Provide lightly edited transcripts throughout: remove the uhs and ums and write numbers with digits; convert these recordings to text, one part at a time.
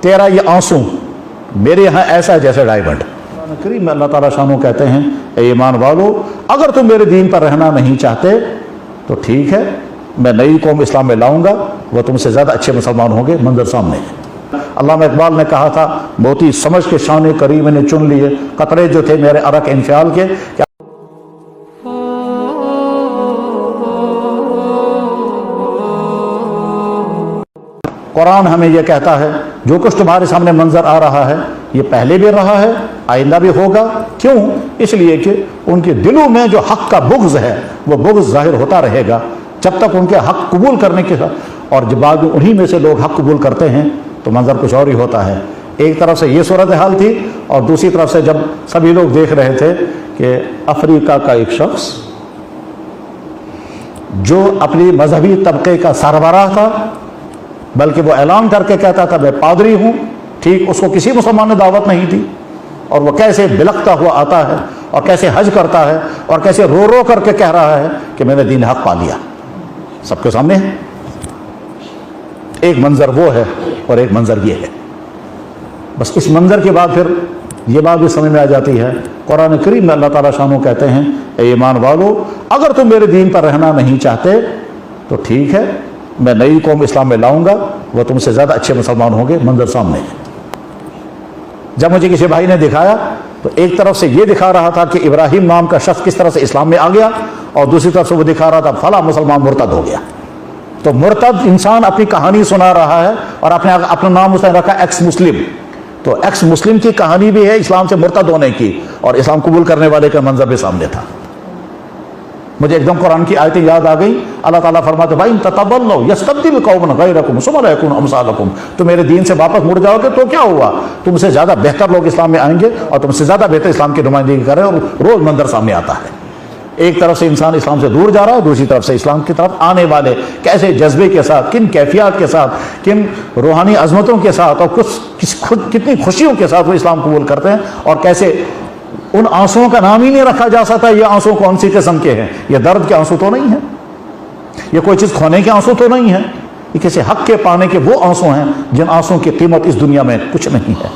तेरा ये आंसू मेरे यहाँ ऐसा है जैसे डायमंड। करीम में अल्लाह ताला शानू कहते हैं, ए ईमान वालो, अगर तुम मेरे दीन पर रहना नहीं चाहते तो ठीक है, मैं नई कौम इस्लाम में लाऊंगा, वो तुमसे ज़्यादा अच्छे मुसलमान होंगे। मंजर सामने है। अल्लामा इकबाल ने कहा था, मोती समझ के शान करीम ने चुन लिए, कतरे जो थे मेरे अरक इंफियाल के। कुरान हमें यह कहता है, जो कुछ तुम्हारे सामने मंजर आ रहा है ये पहले भी रहा है, आइंदा भी होगा। क्यों? इसलिए कि उनके दिलों में जो हक का बुग़्ज़ है वो बुग़्ज़ ज़ाहिर होता रहेगा जब तक उनके हक कबूल करने के साथ, और जब बाद उन्हीं में से लोग हक कबूल करते हैं तो मंजर कुछ और ही होता है। एक तरफ से ये सूरत हाल थी, और दूसरी तरफ से जब सभी लोग देख रहे थे कि अफ्रीका का एक शख्स जो अपनी मजहबी तबके का सरबराह था, बल्कि वो ऐलान करके कहता था मैं पादरी हूँ, ठीक, उसको किसी मुसलमान ने दावत नहीं दी, और वो कैसे बिलखता हुआ आता है और कैसे हज करता है और कैसे रो रो करके कह रहा है कि मैंने दीन हक पा लिया, सबके सामने है। एक मंजर वो है और एक मंजर ये है। बस इस मंजर के बाद फिर ये बात भी समझ में आ जाती है। कुरान करीम में अल्लाह ताला शानू कहते हैं, ए ईमान वालो, अगर तुम मेरे दीन पर रहना नहीं चाहते तो ठीक है, मैं नई कौम इस्लाम में लाऊंगा, वह तुमसे ज़्यादा अच्छे मुसलमान होंगे। मंजर सामने है। जब मुझे किसी भाई ने दिखाया तो एक तरफ से ये दिखा रहा था कि इब्राहिम नाम का शख्स किस तरह से इस्लाम में आ गया, और दूसरी तरफ से वो दिखा रहा था फला मुसलमान मुर्तद हो गया। तो मुर्तद इंसान अपनी कहानी सुना रहा है और अपना नाम उसने रखा एक्स मुस्लिम। तो एक्स मुस्लिम की कहानी भी है इस्लाम से मुर्तद होने की, और इस्लाम कबूल करने वाले का मंजर भी सामने था। मुझे एकदम कुरान की आयतें याद आ गई। अल्लाह ताला फरमाते, भाई ततबल्लो यस्तब्दिल कौमन गैरकुम सुम्मा ला यकूनु अमसालकुम, तो मेरे दीन से वापस मुड़ जाओगे तो क्या हुआ, तुमसे ज़्यादा बेहतर लोग इस्लाम में आएंगे और तुमसे ज़्यादा बेहतर इस्लाम की नुमाइंदगी करें। और रोज़ मंजर सामने आता है। एक तरफ से इंसान इस्लाम से दूर जा रहा है, दूसरी तरफ से इस्लाम की तरफ आने वाले कैसे जज्बे के साथ, किन कैफियत के साथ, किन रूहानी अजमतों के साथ और कितनी खुशियों के साथ वो इस्लाम कबूल करते हैं, और कैसे उन आंसुओं का नाम ही नहीं रखा जा सकता ये आंसू कौन सी किस्म के हैं। ये दर्द के आंसू तो नहीं है, ये कोई चीज़ खोने के आंसू तो नहीं है, ये किसी हक के पाने के वो आंसू हैं जिन आंसुओं की कीमत इस दुनिया में कुछ नहीं है।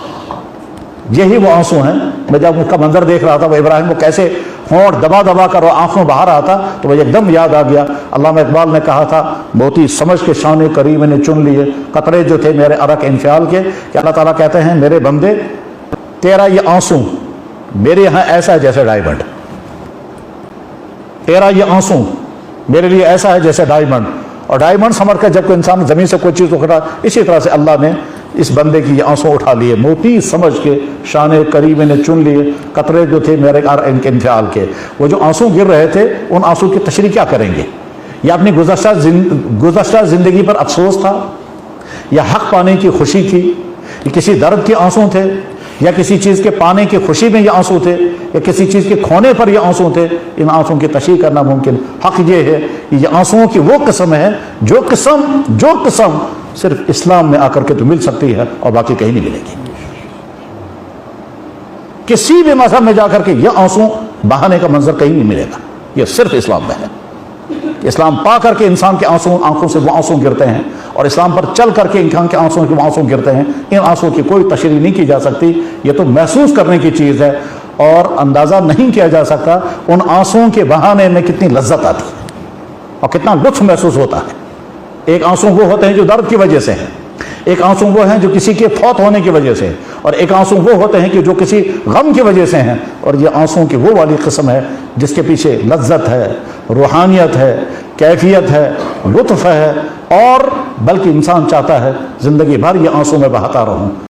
यही वो आंसू हैं। मैं जब उनका मंजर देख रहा था, वो इब्राहिम को कैसे होंठ दबा दबा कर वो आंखों बाहर रहा था, तो मुझे एकदम याद आ गया। अल्लामा इकबाल ने कहा था, मोती समझ के शान करीम ने चुन लिए, कतरे जो थे मेरे अरक इंफियाल के। कि अल्लाह ताला कहते हैं, मेरे बंदे, तेरा ये आंसू मेरे यहाँ ऐसा है जैसे डायमंड। तेरा ये आंसू मेरे लिए ऐसा है जैसे डायमंड। और डायमंड समझ कर जब कोई इंसान जमीन से कोई चीज़ उठा, इसी तरह से अल्लाह ने इस बंदे की ये आंसू उठा लिए, मोती समझ के शान करीम ने चुन लिए, कतरे जो थे मेरे इनके इंफियाल के। वो जो आंसू गिर रहे थे, उन आंसू की तशरीह क्या करेंगे? या अपनी गुज़श्ता ज़िंदगी पर अफसोस था, या हक पाने की खुशी थी, या किसी दर्द के आंसू थे, या किसी चीज़ के पाने की खुशी में ये आंसू थे, या किसी चीज़ के खोने पर ये आंसू थे। इन आंसुओं की तशरीह करना मुमकिन। हक ये है कि ये आंसुओं की वो किस्म है जो किस्म सिर्फ इस्लाम में आकर के तो मिल सकती है और बाकी कहीं नहीं मिलेगी। किसी भी मजहब में जाकर के ये आंसू बहाने का मंजर कहीं नहीं मिलेगा, ये सिर्फ इस्लाम में है। इस्लाम पा करके इंसान के आंखों से वो आंसू गिरते हैं, और इस्लाम पर चल करके इंसान के आंसू गिरते हैं। इन आंसुओं की कोई तशरीह नहीं की जा सकती। ये तो महसूस करने की चीज़ है, और अंदाज़ा नहीं किया जा सकता उन आंसुओं के बहाने में कितनी लज्जत आती है और कितना लुत्फ महसूस होता है। एक आंसू वो होते हैं जो दर्द की वजह से हैं, एक आंसू वो हैं जो किसी के फौत होने की वजह से, और एक आंसू वो होते हैं कि जो किसी गम की वजह से हैं। और ये आंसुओं की वो वाली किस्म है जिसके पीछे लज्जत है, रूहानियत है, कैफियत है, लुत्फ है, और बल्कि इंसान चाहता है ज़िंदगी भर ये आंसू में बहाता रहूं।